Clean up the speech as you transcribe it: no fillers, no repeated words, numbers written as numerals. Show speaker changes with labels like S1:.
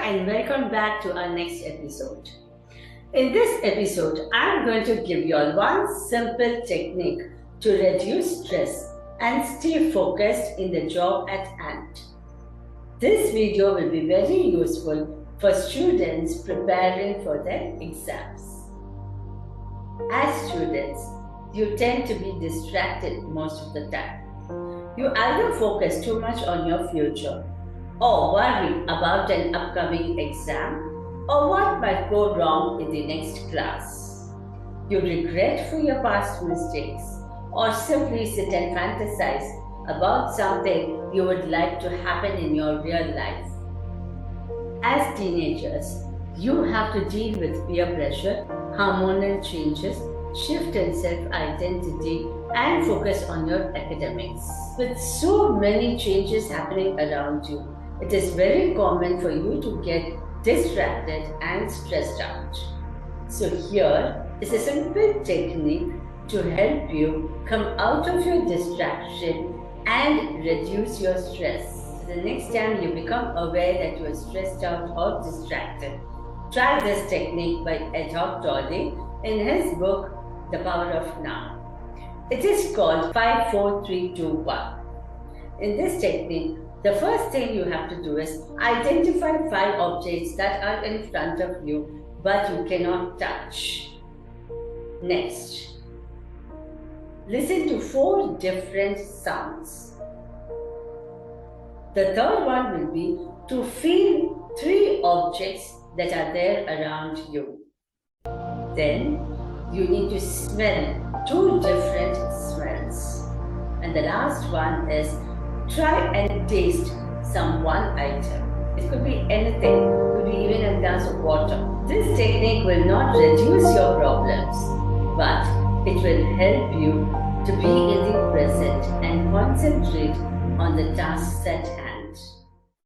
S1: and welcome back to our next episode. In this episode, I'm going to give you all one simple technique to reduce stress and stay focused in the job at hand. This video will be very useful for students preparing for their exams. As students, you tend to be distracted most of the time. You either focus too much on your future or worry about an upcoming exam or what might go wrong in the next class. You regret for your past mistakes or simply sit and fantasize about something you would like to happen in your real life. As teenagers, you have to deal with peer pressure, hormonal changes, shift in self-identity, and focus on your academics. With so many changes happening around you, it is very common for you to get distracted and stressed out. So here is a simple technique to help you come out of your distraction and reduce your stress. The next time you become aware that you are stressed out or distracted, try this technique by Eckhart Tolle in his book, The Power of Now. It is called 5-4-3-2-1. In this technique, the first thing you have to do is identify 5 objects that are in front of you but you cannot touch. Next, listen to 4 different sounds. The third one will be to feel 3 objects that are there around you. Then you need to smell 2 different smells. And the last one is try and taste some one item. It could be anything, it could be even a glass of water. This technique will not reduce your problems, but it will help you to be in the present and concentrate on the tasks at hand.